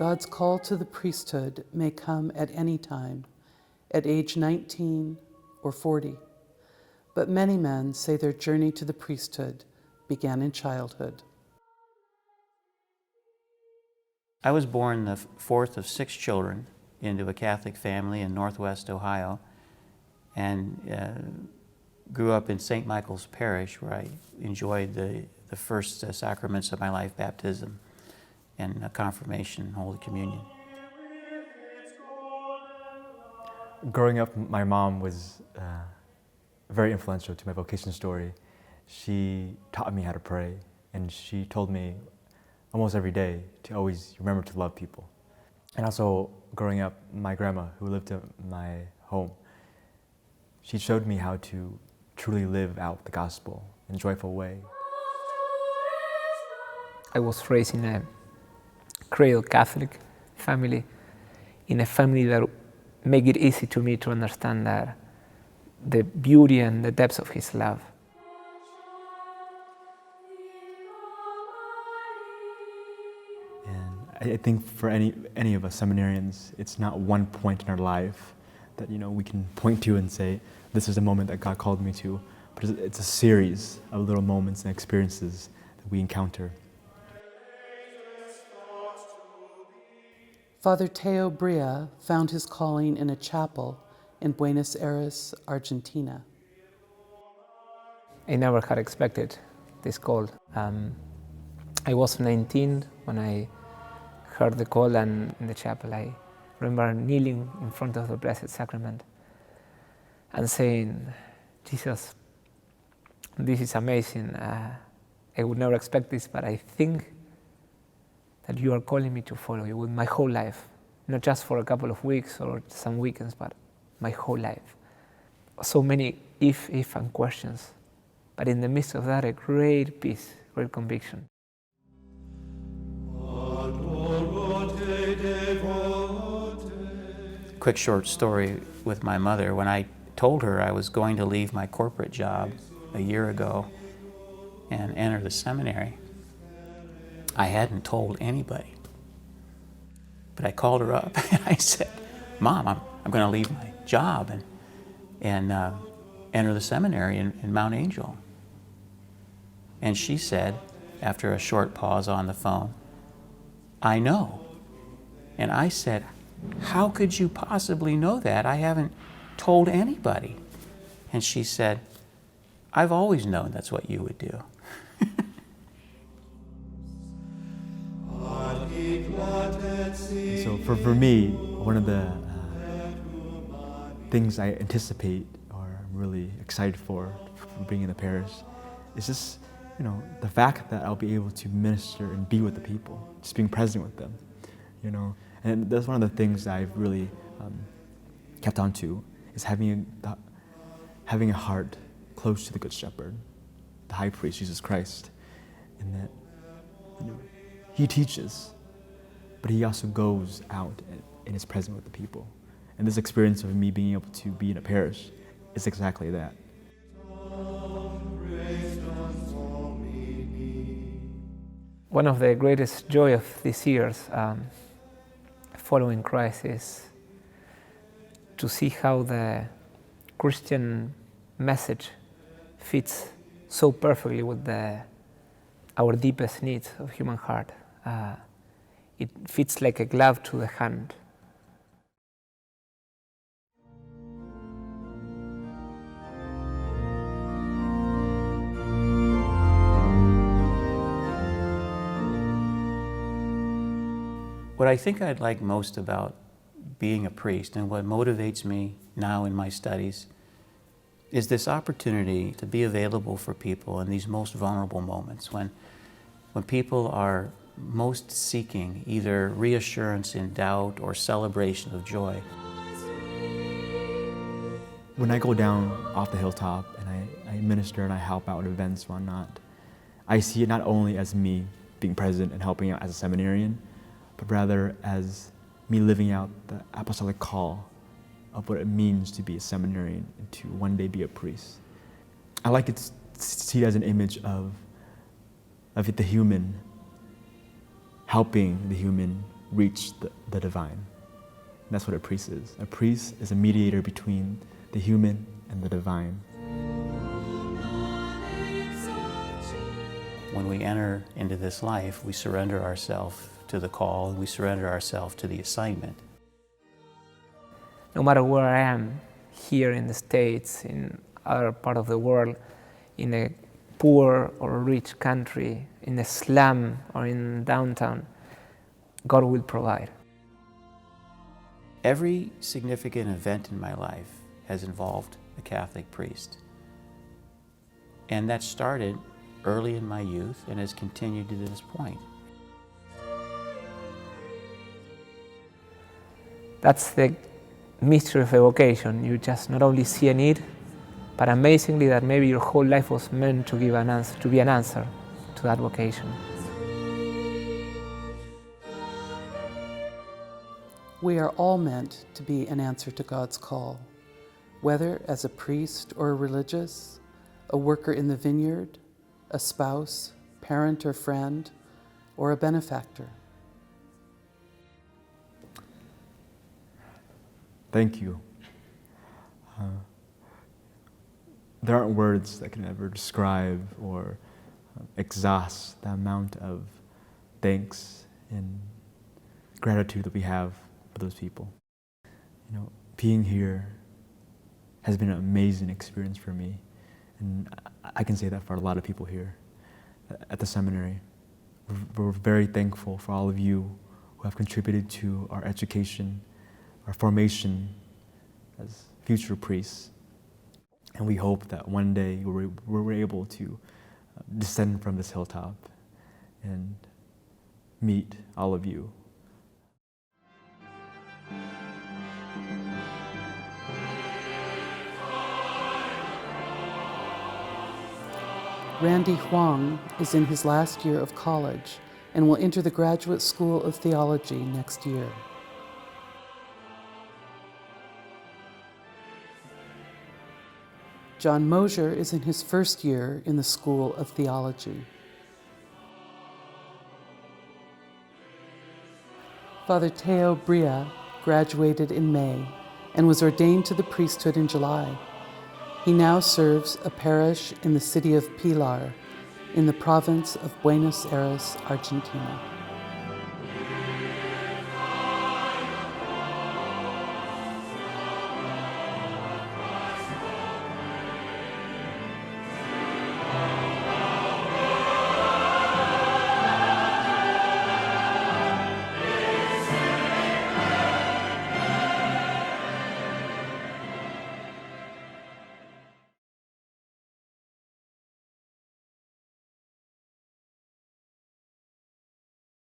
God's call to the priesthood may come at any time, at age 19 or 40. But many men say their journey to the priesthood began in childhood. I was born the fourth of 6 children into a Catholic family in Northwest Ohio, and grew up in St. Michael's Parish, where I enjoyed the first sacraments of my life, baptism and confirmation and Holy Communion. Growing up, my mom was very influential to my vocation story. She taught me how to pray, and she told me almost every day to always remember to love people. And also, growing up, my grandma, who lived in my home, she showed me how to truly live out the gospel in a joyful way. I was raised in a cradle Catholic family, in a family that made it easy to me to understand that the beauty and the depths of His love. And I think for any of us seminarians, it's not one point in our life that we can point to and say, this is a moment that God called me to, but it's a series of little moments and experiences that we encounter. Father Teo Bria found his calling in a chapel in Buenos Aires, Argentina. I never had expected this call. I was 19 when I heard the call, and in the chapel I remember kneeling in front of the Blessed Sacrament and saying, Jesus, this is amazing. I would never expect this, but I think that you are calling me to follow you with my whole life, not just for a couple of weeks or some weekends, but my whole life. So many if and questions, but in the midst of that, a great peace, great conviction. Quick short story with my mother. When I told her I was going to leave my corporate job a year ago and enter the seminary, I hadn't told anybody. But I called her up and I said, Mom, I'm going to leave my job and enter the seminary in Mount Angel. And she said, after a short pause on the phone, I know. And I said, how could you possibly know that? I haven't told anybody. And she said, I've always known that's what you would do. So for me, one of the things I anticipate or I'm really excited for being in the parish is just, the fact that I'll be able to minister and be with the people, just being present with them, And that's one of the things that I've really kept on to, is having a heart close to the Good Shepherd, the High Priest, Jesus Christ, in that He teaches, but He also goes out and is present with the people. And this experience of me being able to be in a parish is exactly that. One of the greatest joy of these years following Christ is to see how the Christian message fits so perfectly with our deepest needs of human heart. It fits like a glove to the hand. What I think I'd like most about being a priest and what motivates me now in my studies is this opportunity to be available for people in these most vulnerable moments when people are most seeking either reassurance in doubt or celebration of joy. When I go down off the hilltop and I minister and I help out at events and whatnot, I see it not only as me being present and helping out as a seminarian, but rather as me living out the apostolic call of what it means to be a seminarian and to one day be a priest. I like to see it as an image of the human helping the human reach the divine. And that's what a priest is. A priest is a mediator between the human and the divine. When we enter into this life, we surrender ourselves to the call, we surrender ourselves to the assignment. No matter where I am, here in the States, in other part of the world, in a poor or rich country, in a slum or in downtown, God will provide. Every significant event in my life has involved a Catholic priest. And that started early in my youth and has continued to this point. That's the mystery of a vocation. You just not only see a need, but amazingly that maybe your whole life was meant to give an answer, to be an answer to that vocation. We are all meant to be an answer to God's call, whether as a priest or a religious, a worker in the vineyard, a spouse, parent or friend, or a benefactor. Thank you. There aren't words that can ever describe or exhaust the amount of thanks and gratitude that we have for those people. You know, being here has been an amazing experience for me, and I can say that for a lot of people here at the seminary. We're very thankful for all of you who have contributed to our education, our formation as future priests. And we hope that one day we're able to descend from this hilltop and meet all of you. Randy Huang is in his last year of college and will enter the Graduate School of Theology next year. John Mosier is in his first year in the School of Theology. Father Teo Bria graduated in May and was ordained to the priesthood in July. He now serves a parish in the city of Pilar in the province of Buenos Aires, Argentina.